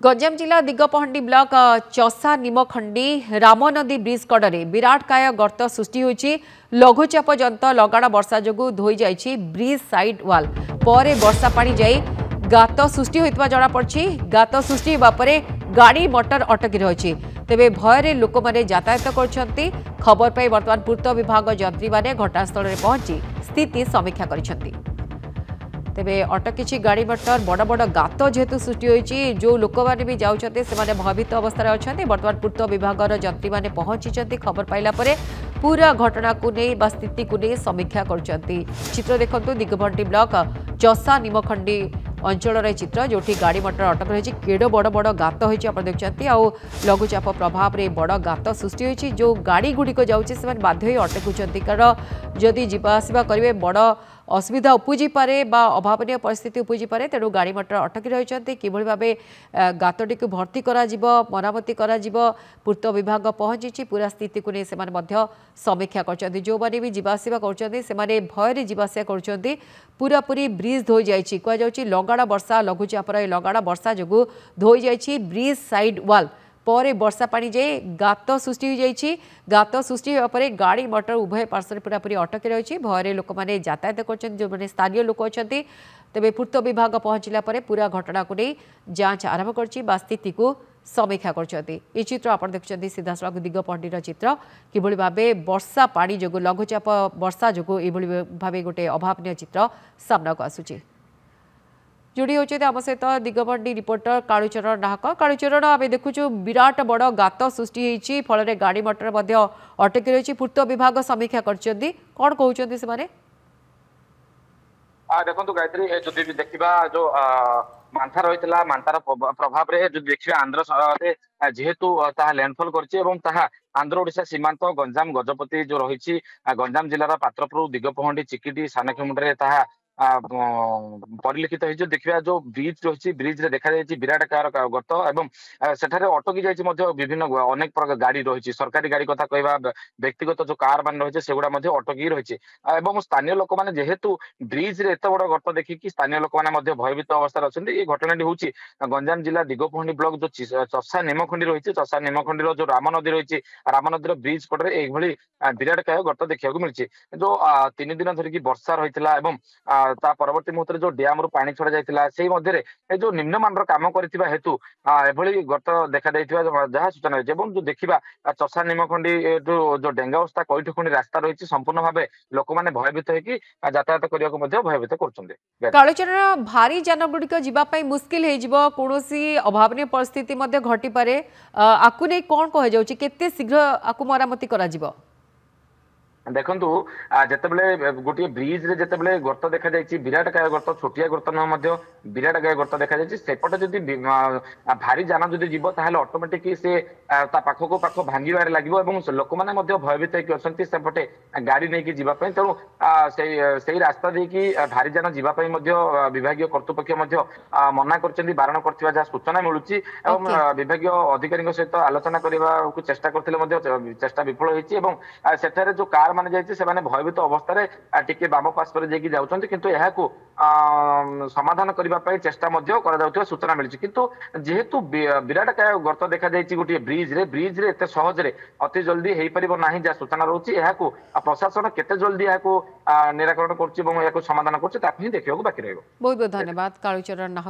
गंजाम जिला Digapahandi block Chausa निमखंडी Ramnadi bridge कड़े विराटकाय गर्त सृष्टि होती। लघुचाप जंत लगाण वर्षा जो धोई जाइछि ब्रिज साइड वाल पर वर्षा पानी जाई गात सृष्टि होता जमापड़ी। गात सृष्टि होगा गाड़ी मोटर अटकी रही तेरे भय लोक मैंने यातायात कर खबर पाई बर्तमान पूर्त विभाग यंत्री मैंने घटनास्थल में पहुंची स्थिति समीक्षा कर तेबे अटकी गाड़ी मोटर बड़ बड़ गात जेहेतु सृष्टि होती जो लोक मैंने भी जाऊँचे से भयभीत अवस्था अच्छा। बर्तमान पूर्त विभाग यंत्री मैंने पहुंची खबर पाइला परे पूरा घटना को नहीं स्थिति को नहीं समीक्षा कर चित्र देखु दिगपहंडी ब्लॉक चौसा निमखंडी अंचल चित्र जो गाड़ी मोटर अटक रही केड़ बड़ बड़ गात होती आप देखते आउ लघुचाप प्रभाव में बड़ गात सृष्टि होती जो गाड़ी गुड़िक जाऊँगी से बाध्य अटकुंट कारण जदि जावासवा करेंगे बड़ असुविधा उपजी पारे बा अभावनीय परिस्थिति उपजी पारे तेणु गाड़ी मोटर अटकी रही कि भाव गातटी को भर्ती करा मरामती करा पूर्त विभाग पहुंची पूरा स्थिति को नहीं से समीक्षा कर जो मैंने भी जावासवा कर भय जावासवा कर पूरापूरी ब्रिज धोई जाइए कहुच्छी लगाण वर्षा लघुचापर लगाण वर्षा जो धोई जाइए ब्रिज साइड वाल पर वर्षा पानी जाए गात सृष्टि हो जाइए। गात सृष्टि होगा गाड़ी मोटर उभय पार्श्व पूरापूरी अटकी रही भय लोक मैंने यातायात कर जो मैंने स्थानीय लोक अच्छा तेरे पूर्त विभाग पहुंचला पूरा घटना को नहीं जांच आरंभ कर स्थिति को समीक्षा कर चित्र आप देखुं सीधा सड़क दिगपहंडी चित्र किभली भाव वर्षा पानी जो लघुचाप वर्षा जो ये भाव गोटे अभावनीय चित्र सामना को आसूची। जोड़ी होते आम सहित दिगपहंडी रिपोर्टर कालुचरण नाहक। कालुचरण आम देखुचु विराट बड़ गात सृष्टि होती फल गाड़ी मोटर अटकी रही पूर्त विभाग समीक्षा कर कौन कहते से देखो गायत्री जो देखा जो मांथा रही मांथार प्रभाव में जो देखिए आंध्र जेहेतु लैंडफॉल कर आंध्र ओडिशा सीमांत गंजाम गजपति जो रही गंजाम जिलार पात्रपुर दिगपहंडी चिकिटी सानखेमुंडे परिलक्षित हो देखा जो ब्रिज रही ब्रिज रे देखा विराट कार गर्त एवं सेठारे अटकी जाइए विभिन्न अनेक प्रकार गाड़ी रही सरकारी गाड़ी कथा कहवा व्यक्तिगत जो कार मान रही से अटकी रही स्थानीय लोक मैंने जेहेतु ब्रिज रे एत बड़ गर्त देखिकी स्थानीय लोक मैंने भयभीत अवस्था अच्छा। ये घटना हूँ गंजाम जिला दिगपहंडी ब्लॉक जो चषा निमखंडी रही चषा निमखंडी जो राम नदी रही राम नदी ब्रिज पटे यही विराट काय गर्त देखा मिली जो 3 दिन धरिकी वर्षा रही परवर्ती मुहूर्त जो डैम रु पानी छड़ा जाइतिला सेही मध्य जो निम्नमानर काम करथिबा हेतु एभली गर्त देखा जहाँ सूचना रही जो देखा चषा निमखंडी जो डेंगावस्था कैठखंडी रास्ता रही संपूर्ण भाव लोक मैंने भयभीत होगी यातायात करने भयभीत कर कालुचरण भारी जान गुड़िक जावाई मुस्किल हो कौन अभावनीय परिस्थिति घटी पारे आपको नहीं कौन कह जाउची केते शीघ्र आपको मरामती करा जिवो देखु जितेबले गोटे ब्रिज रे जितेबले गर्त देखा जाइए विराट काय गर्त छोटिया गर्त न विराट काय गर्त देखा जाइए सेपटे जदि भारी जान जदि जीव ताहले ऑटोमेटिक से पाख को पाख भांगार लगे लोक मैंने भयभीत होती सेपटे गाड़ी नहीं कि जीवाई तेणु से रास्ता देखी भारी जान जीवाई विभाग कर्तृपक्ष मना कर बारण कर सूचना मिलूँ विभाग अधिकारी सहित आलोचना करने को चेष्टा करते चेष्टा विफल होती जो कार माने जाइए से भयभीत अवस्था टिके बाम पार्श्व जाकि जाऊँच किंतु यहाकू समाधान करने चेष्टा सूचना मिली किंतु जेहेतु विराट काय गर्त देखा जाइए गोटे ब्रिज रे एत सहजरे अति जल्दी हो पार ना जहाँ सूचना रोचे यहाकू प्रशासन केते जल्दी यहाकू निराकरण कर समाधान कर देखा बाकी रही। बहुत बहुत धन्यवाद कालुचरण नाहक।